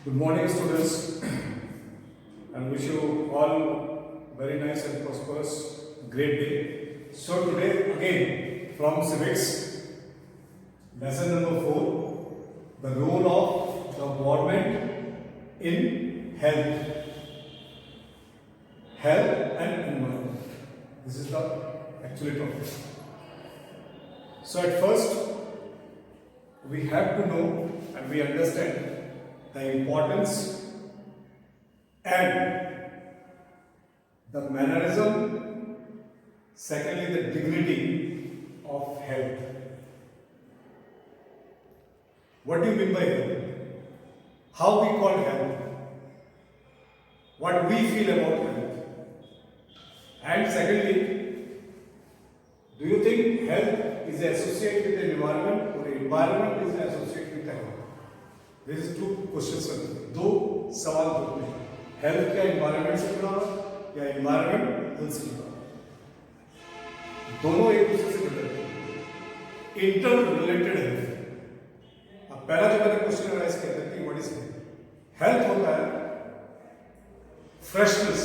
Good morning, students, and wish you all very nice and prosperous, great day. So today again from civics, lesson number 4, the role of the government in health and environment. This is the actual topic. So at first, we have to know and we understand the importance and the mannerism, secondly the dignity of health. What do you mean by health? How we call health? What we feel about health? And secondly, do you think health is associated with the environment or environment is associated with the health? This is two questions sir. दो सवाल पूछने हैं. Health क्या environment से जुड़ा हुआ या environment health से जुड़ा हुआ? दोनों एक दूसरे से जुड़े हैं. इंटर रिलेटेड है. अब पहला जो मैंने क्वेश्चन राइज किया था कि व्हाट इज हेल्थ? हेल्थ होता है freshness,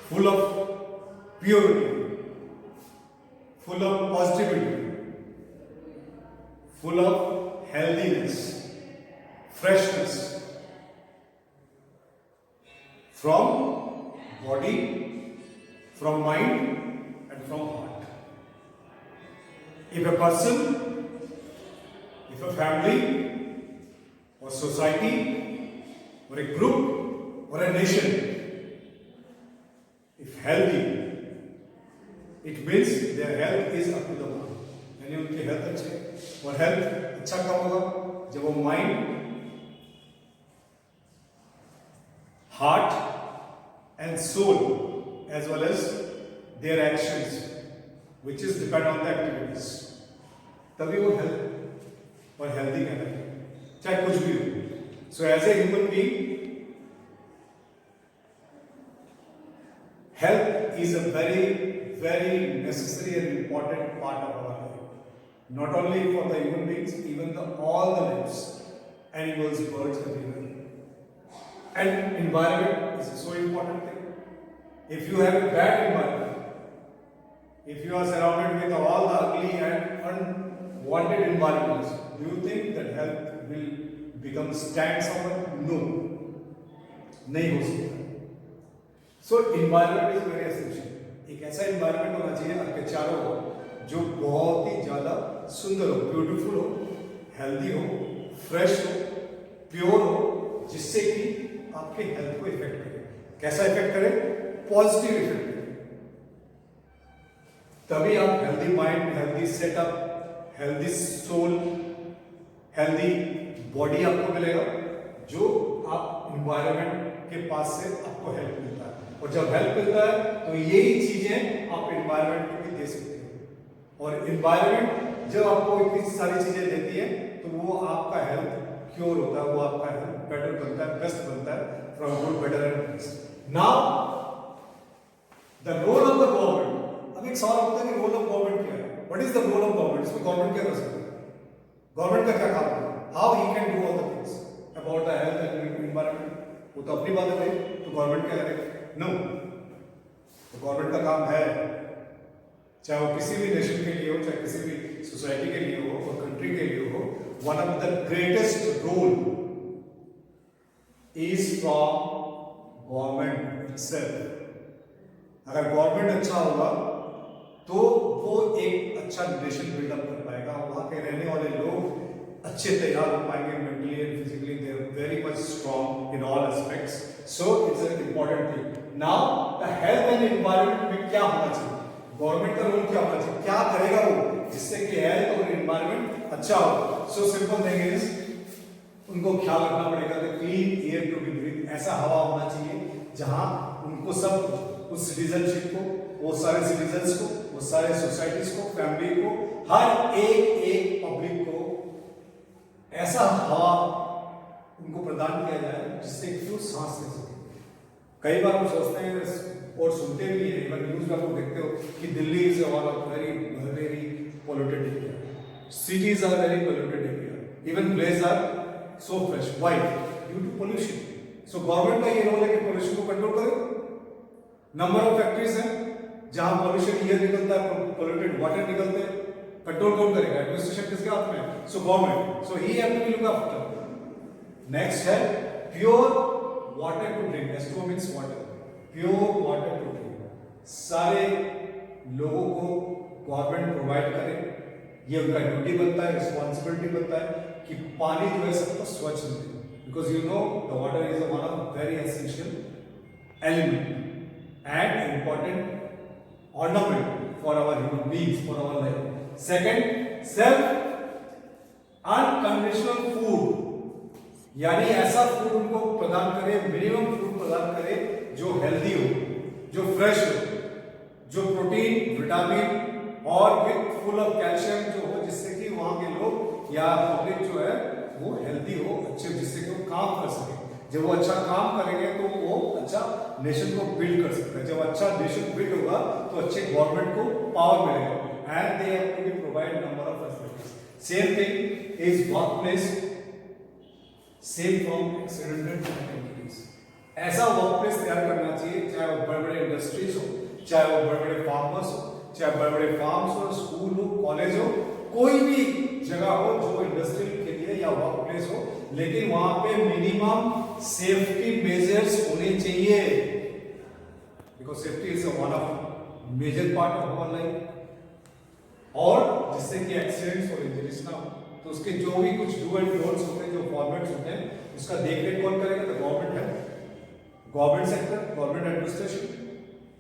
full of purity, full of positivity, full of healthiness, freshness from body, from mind and from heart. If a person, if a family or society or a group or a nation, if healthy, it means their health is up to the mark. यानी उनकी health अच्छी. और health अच्छा कब होगा? जब वो mind, heart and soul as well as their actions which is depend on the activities, तभी वो हेल्थ और हेल्दी कहलाएगा, चाहे कुछ भी हो. So as a human being, health is a very necessary and important part of our life. Not only for the human beings, even all the lives, animals, birds, everywhere. And environment is a so important thing. If you have a bad environment, if you are surrounded with all the ugly and unwanted environments, do you think that health will become stand somewhere? No. नहीं हो सकता. So environment is very essential. एक ऐसा environment होना चाहिए आपके चारों ओर जो बहुत ही ज्यादा सुंदर हो, ब्यूटीफुल हो, हेल्दी हो, फ्रेश हो, प्योर हो, जिससे कि आपके हेल्थ को इफेक्ट करे. कैसा इफेक्ट करे? पॉजिटिव इफेक्ट करे. तभी आप healthy mind, healthy setup, healthy soul, healthy body आपको मिलेगा, जो आप एनवायरनमेंट के पास से आपको हेल्प मिलता है. और जब हेल्प मिलता है तो यही चीजें आप एनवायरनमेंट को भी दे सकते हो. और एनवायरनमेंट जब आपको इतनी सारी चीजें देती है तो वो आपका हेल्थ क्योर होता है, वो आपका हेल्थ बेटर बनता है, बेस्ट बनता है, from good, better and best. Now the role of the government. अब एक सवाल होता है कि रोल ऑफ गवर्नमेंट क्या है? What is the role of government? इसमें गवर्नमेंट क्या कर सकता है? गवर्नमेंट का क्या काम है? How he can do all the things about the health and environment? वो तो अपनी बात है भाई, तो गवर्नमेंट क्या करेगा? नो. तो गवर्नमेंट का काम है, चाहे वो किसी भी नेशन के लिए हो, चाहे किसी भी सोसाइटी के लिए हो और कंट्री के लिए हो, one of the greatest role is from government itself. अगर गवर्नमेंट अच्छा होगा तो वो एक अच्छा नेशन बिल्डअप कर पाएगा, वहां के रहने वाले लोग अच्छे तैयार हो पाएंगे, mentally and physically they are very much strong in all aspects. So it's an important thing. Now the health and environment में क्या होना चाहिए? गवर्नमेंट का रोल क्या होना चाहिए? क्या करेगा वो जिससे कि हेल्थ और एनवायरनमेंट अच्छा हो? सो सिंपल थिंग इज, उनको ख्याल रखना पड़ेगा कि clean air to be breath. ऐसा हवा होना चाहिए जहां उनको सब, उस सिटीजनशिप को, वो सारे सिटीजन्स को, वो सारे सोसाइटीज को, फैमिली को, हर एक पब्लिक को ऐसा हवा उनको प्रदान किया जाए जिससे कि वो सांस ले सके. कई बार हम सोचते हैं और सुनते भी हैं, इवन न्यूज में आप देखते हो कि Delhi is one of very very polluted area. Cities are very polluted area. Even blaze are so fresh, why? Due to pollution. So government का ये रोल है कि पोल्यूशन को कंट्रोल करे। नंबर ऑफ फैक्ट्रीज हैं जहां पोल्यूशन एयर निकलता है, पोल्यूटेड वाटर निकलते हैं, कंट्रोल कौन करेगा? एडमिनिस्ट्रेशन किसके हाथ में है? So government. So he have to look after. Next है pure water to drink. H2O means water, pure water to drink सारे लोगों को गवर्नमेंट प्रोवाइड करे। ये उनका ड्यूटी बनता है, रिस्पॉन्सिबिलिटी बनता है कि पानी जो है सबको स्वच्छ मिले, because you know the water is one of very essential element and important ornament for our human beings, for our life. Second, self unconditional food, यानी ऐसा फूड उनको प्रदान करे, मिनिमम फूड प्रदान करे जो हेल्दी हो, जो फ्रेश हो, जो प्रोटीन, विटामिन और विद फुल ऑफ कैल्शियम जो हो, जिससे कि वहां के लोग या पब्लिक जो है वो हेल्दी हो, अच्छे, जिससे कि वो काम कर सके। जब वो अच्छा काम करेंगे तो वो अच्छा नेशन को बिल्ड कर सकता है। जब अच्छा नेशन बिल्ड होगा तो अच्छे गवर्नमेंट को पावर मिलेगा and they have to be provide number of facilities. Same thing is work place safe from accidental activities. ऐसा वर्क प्लेस तैयार करना चाहिए, चाहे वो बड़े बड़े इंडस्ट्रीज हो, चाहे वो बड़े बड़े फार्मर्स हो, चाहे बड़े बड़े फार्म्स हो, स्कूल हो, कॉलेज हो, कोई भी जगह हो जो इंडस्ट्रियल के लिए या वर्क प्लेस हो, लेकिन वहां पे मिनिमम सेफ्टी मेजर्स होने चाहिए, because safety is one of major part of our life. और जिससे कि एक्सीडेंट्स और इंजरीज ना हो, तो उसके जो भी कुछ डू एंड डोंट्स होते हैं, जो फॉर्मेट्स होते हैं, उसका देखरेख कौन करेगा? तो गवर्नमेंट है, गवर्नमेंट सेक्टर, गवर्नमेंट एडमिनिस्ट्रेशन।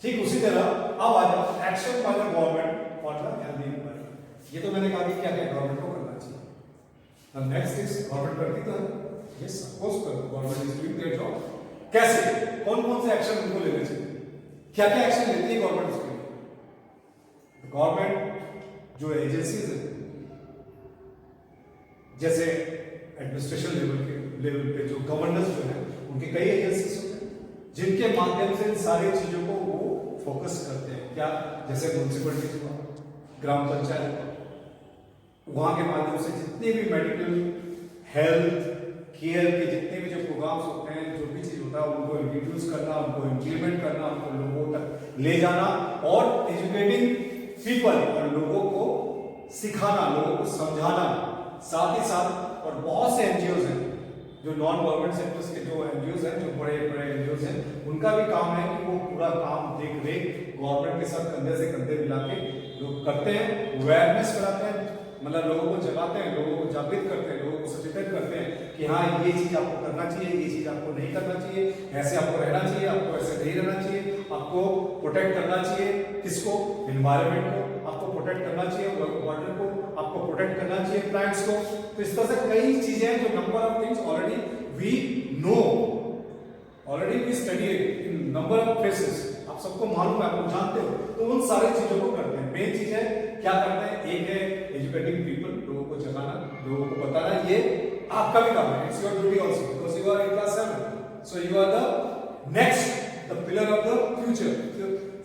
ठीक उसी तरह अब आ जाओ action by the government for the healthy environment. ये तो मैंने कहा कि क्या क्या गवर्नमेंट को करना चाहिए। अब नेक्स्ट इज गवर्नमेंट करती तो है, यस सपोज कर government is doing their job. कैसे, कौन कौन से एक्शन उनको लेने चाहिए, क्या क्या एक्शन लेती है गवर्नमेंट उसके लिए? गवर्नमेंट जो एजेंसीज है, जैसे एडमिनिस्ट्रेशन लेवल पे जो गवर्नर्स जो है, उनके कई एजेंसीज होते हैं जिनके माध्यम से इन सारी चीजों को वो फोकस करते हैं। क्या? जैसे म्युनिसिपलिटीज हुआ, ग्राम पंचायत, वहां के माध्यम से जितने भी मेडिकल, हेल्थ केयर के जितने भी जो प्रोग्राम्स होते हैं, जो भी चीज होता है, उनको इंट्रोड्यूस करना, उनको इम्प्लीमेंट करना, उनको लोगों तक ले जाना और एजुकेटिंग पीपल, और लोगों को सिखाना, लोगों को समझाना। साथ ही साथ और बहुत से एनजीओज हैं जो नॉन गवर्नमेंट सेक्टर्स के जो एनजीओज हैं, जो बड़े बड़े एनजीओज हैं, उनका भी काम है कि वो पूरा काम देख रेख गवर्नमेंट के साथ कंधे से कंधे मिला के लोग करते हैं, अवेयरनेस कराते हैं, मतलब लोगों को जगाते हैं, लोगों को जागृत करते हैं, लोगों को सचेतन करते हैं कि हाँ ये चीज आपको करना चाहिए, ये चीज आपको नहीं करना चाहिए, ऐसे आपको रहना चाहिए, आपको ऐसे नहीं रहना चाहिए, आपको प्रोटेक्ट करना चाहिए, किसको? एनवायरनमेंट को आपको प्रोटेक्ट करना चाहिए, वाटर को आपको प्रोटेक्ट करना चाहिए, प्लांट्स को। तो इस तरह से कई चीजें हैं जो number of things already we know, already we study in number of places, आप सबको मालूम है, आप जानते हो, तो उन सारी चीजों को करते हैं। मेन चीज है क्या करते हैं? एक है एजुकेटिंग पीपल, लोगों को जगाना, लोगों को बताना, ये आपका भी काम है, it's your duty also, because you are in class 7, so you are the next, the pillar of the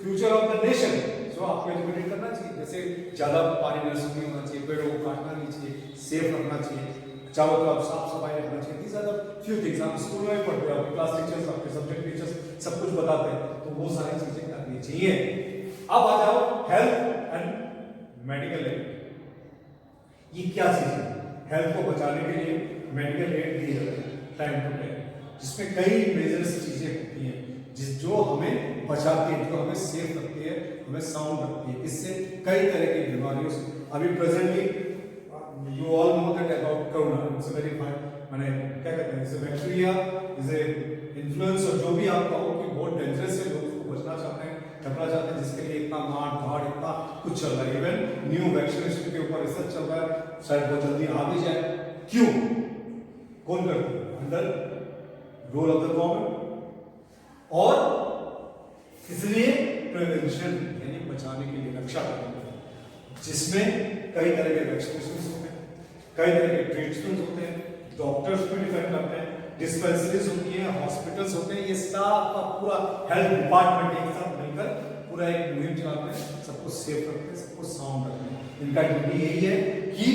future of the nation. So आपको एजुकेट करना चाहिए, जैसे ज्यादा पानी नष्ट नहीं होना चाहिए, पेड़ों को काटना नहीं चाहिए, सेफ रखना चाहिए, चारों तरफ साफ सफाई रखना चाहिए। These are the few things आप स्कूल में पढ़ते हो, आपके क्लास टीचर्स, आपके सब्जेक्ट टीचर्स सब कुछ बताते हैं, तो वो सारी चीजें करनी चाहिए। अब आ जाओ हेल्थ एंड मेडिकल एड। ये क्या चीज है? हेल्थ को बचाने के लिए मेडिकल एड दी जाती है टाइम टू टाइम, जिसमें कई मेजर्स चीजें होती हैं जो हमें बचाती है, जो हमें सेफ रखती है, हमें साउंड रखती है, इससे कई तरह की बीमारियों से। अभी presently you all know that about corona, it's a very माने क्या कहते हैं, it's a bacteria, is a influence, और जो भी आप कहो कि बहुत डेंजरस है, लोग उसको बचना चाहते हैं, करना चाहते हैं, जिसके लिए इतना मार धाड़ इतना कुछ चल रहा है। इवन न्यू वैक्सीनेशन के ऊपर रिसर्च चल रहा है, शायद बहुत जल्दी आ भी जाए। क्यों? कौन करता है? Under role of the government, और इसलिए प्रिवेंशन यानी बचाने के लिए, रक्षा करने के लिए, जिसमें कई तरह के वैक्सीनेशन होते हैं, कई तरह के ट्रीटमेंट होते हैं, डॉक्टर्स पे डिपेंड करते हैं, डिस्पेंसरीज होती हैं, हॉस्पिटल्स होते हैं, ये स्टाफ का पूरा हेल्थ डिपार्टमेंट एक साथ मिलकर पूरा एक मुहिम चलाते हैं, सबको सेफ रखते हैं, सबको साउंड रखते हैं। इनका ड्यूटी यही है कि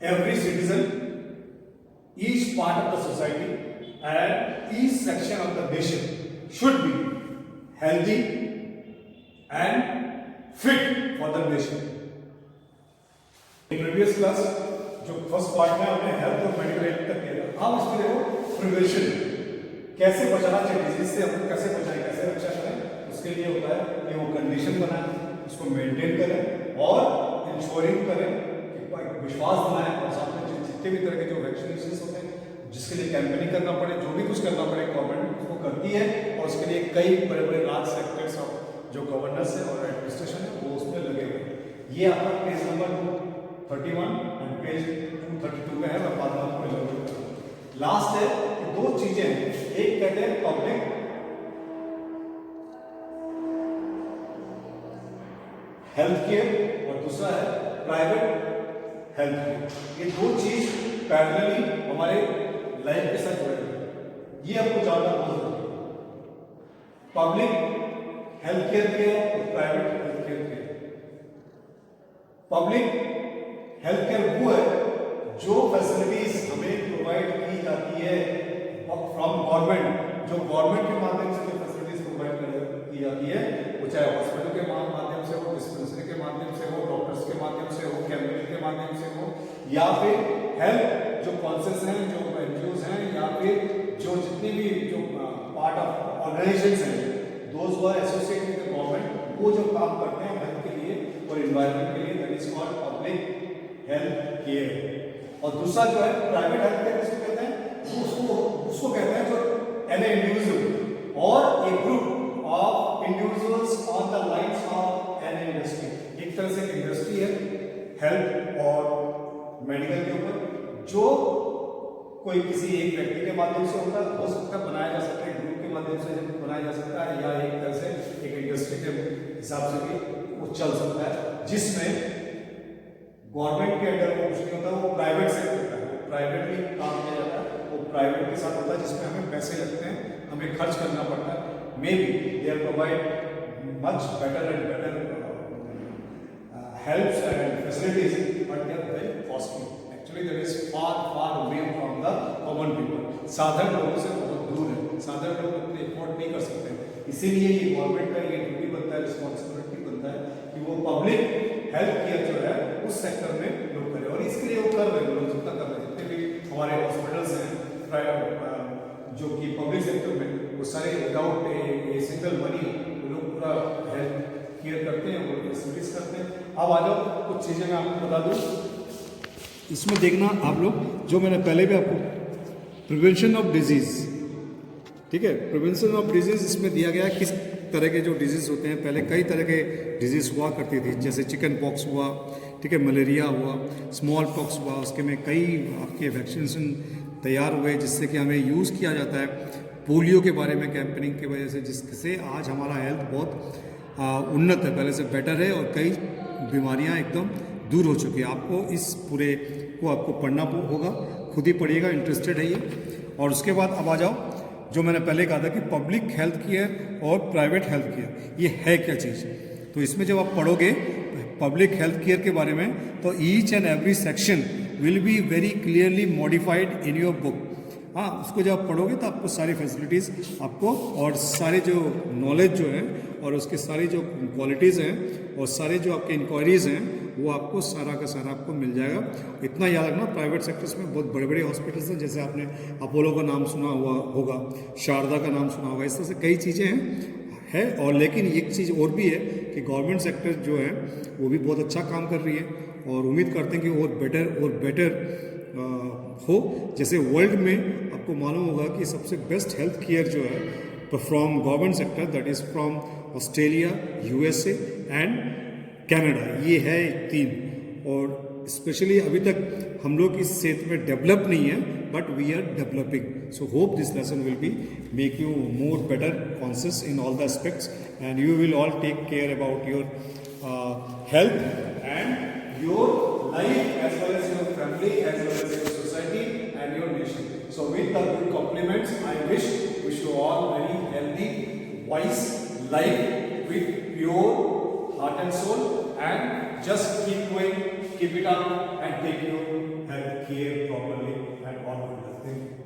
every citizen, each part of the society, and each section of the nation should be healthy and fit for the nation. Previous class जो फर्स्ट पार्ट में हमने हेल्थ और मेडिकल एड तक किया था, हम इसमें देखो प्रिवेंशन कैसे बचाना चाहिए, डिजीज से हम कैसे बचाएं, कैसे रक्षा करें, उसके लिए होता है कि वो कंडीशन बनाएं, उसको मेंटेन करें और इंश्योरिंग करें कि विश्वास बनाएं और साथ में जितने भी तरह के जो वैक्सीनेशन होते हैं जिसके लिए कैंपेनिंग करना पड़े, जो भी कुछ करना पड़े गवर्नमेंट उसको करती है और उसके लिए कई बड़े बड़े राज सेक्टर्स ऑफ जो गवर्नेंस है और एडमिनिस्ट्रेशन है वो उसमें लगे हुए हैं। ये आपका पेज नंबर 31 एंड पेज 232 में है, मैं बाद में आपको जरूर करूँगा। लास्ट है कि दो चीजें हैं, एक कहते हैं पब्लिक हेल्थ केयर और दूसरा है प्राइवेट हेल्थ केयर। ये दो चीज पैरेलली हमारे लाइफ के साथ जुड़े हुए हैं, ये आपको जानना बहुत जरूरी है। पब्लिक हेल्थ केयर के और प्राइवेट हेल्थ केयर के। पब्लिक हेल्थ केयर वो है जो फैसिलिटीज हमें प्रोवाइड की जाती है फ्रॉम गवर्नमेंट, जो गवर्नमेंट के माध्यम से जो फैसिलिटीज प्रोवाइड की जाती है, वो चाहे हॉस्पिटल के माध्यम से हो, डिस्पेंसरी के माध्यम से हो, डॉक्टर्स के माध्यम से हो, कैबिनेट के माध्यम से हो, या फिर हेल्थ जो कॉन्सेस हैं, जो एनजीओज हैं, या फिर जो जितनी भी जो पार्ट ऑफ ऑर्गेनाइजेशंस हैं, those who are associated with the government, वो जो काम करते हैं हेल्थ के लिए और एनवायरनमेंट के लिए, that is called public health care. और दूसरा जो है प्राइवेट हेल्थ केयर किसको कहते हैं, उसको कहते हैं जो एन इंडिविजुअल और a group of individuals on the lines of an industry. एक तरह से इंडस्ट्री है हेल्थ और मेडिकल के ऊपर, जो कोई किसी एक व्यक्ति के माध्यम से होता है, हो सकता है बनाया जा सकता है, ग्रुप के माध्यम से बनाया जा सकता है, या एक तरह से एक इंडस्ट्री के हिसाब से भी वो चल सकता है, जिसमें गवर्नमेंट के अंडर वो कुछ नहीं होता, वो प्राइवेट सेक्टर है, वो प्राइवेटली काम किया जाता है, वो प्राइवेट के साथ होता है, जिसमें हमें पैसे लगते हैं, हमें खर्च करना पड़ता है। May be they provide much better and better helps and facilities, but they are very costly. Actually that is far far away from the common people. साधारण लोगों से बहुत दूर है, साधारण लोग उतने अफोर्ड नहीं कर सकते, इसीलिए ये गवर्नमेंट का ये ड्यूटी बनता है, रिस्पॉन्सिबिलिटी बनता है कि वो पब्लिक हेल्थ केयर जो है उस सेक्टर में लोग करें, और इसके लिए वो कर रहे हैं, लोग जितना कर रहे हैं, जितने भी हमारे हॉस्पिटल्स हैं जो कि पब्लिक सेक्टर में, वो सारे विदाउट ए सिंगल मनी वो लोग पूरा हेल्थ केयर करते हैं, वो फैसिलिटीज करते हैं। अब आ जाओ कुछ चीज़ें मैं आपको बता दूँ, इसमें देखना आप लोग, जो मैंने पहले भी आपको प्रिवेंशन ऑफ डिजीज़, ठीक है, प्रिवेंशन ऑफ डिजीज़ इसमें दिया गया किस तरह के जो डिजीज़ होते हैं। पहले कई तरह के डिजीज़ हुआ करती थी, जैसे चिकन पॉक्स हुआ, ठीक है, मलेरिया हुआ, स्मॉल पॉक्स हुआ, उसके में कई आपके वैक्सीनेशन तैयार हुए जिससे कि हमें यूज़ किया जाता है। पोलियो के बारे में कैंपेनिंग की वजह से, जिससे आज हमारा हेल्थ बहुत उन्नत है, पहले से बेटर है, और कई बीमारियां एकदम दूर हो चुकी है। आपको इस पूरे को आपको पढ़ना होगा, खुद ही पढ़िएगा, इंटरेस्टेड है ये। और उसके बाद अब आ जाओ, जो मैंने पहले कहा था कि पब्लिक हेल्थ केयर और प्राइवेट हेल्थ केयर, ये है क्या चीज़। तो इसमें जब आप पढ़ोगे पब्लिक हेल्थ केयर के बारे में, तो each and every section will be very clearly modified in your book. हाँ, उसको जब आप पढ़ोगे तो आपको सारी फैसिलिटीज़ आपको, और सारे जो नॉलेज जो है, और उसके सारी जो क्वालिटीज़ हैं, और सारे जो आपके इंक्वायरीज़ हैं, वो आपको सारा का सारा आपको मिल जाएगा। इतना याद रखना, प्राइवेट सेक्टर्स में बहुत बड़े बड़े हॉस्पिटल्स हैं, जैसे आपने अपोलो का नाम सुना हुआ होगा, शारदा का नाम सुना होगा, इस तरह से कई चीज़ें हैं। और लेकिन एक चीज़ और भी है कि गवर्नमेंट सेक्टर जो है वो भी बहुत अच्छा काम कर रही है, और उम्मीद करते हैं कि और बेटर हो। जैसे वर्ल्ड में आपको मालूम होगा कि सबसे बेस्ट हेल्थ केयर जो है from government sector, that is from Australia, USA and Canada, ये है 3। और स्पेशली अभी तक हम लोग इस क्षेत्र में डेवलप नहीं है, but we are developing. So hope this lesson will be make you more better conscious in all the aspects, and you will all take care about your health and your life as well as your family, as well as your society and your nation. So with the good compliments, I wish you all very healthy, wise life with pure heart and soul, and just keep going, keep it up, and take your health. Day and all good luck. Thank you.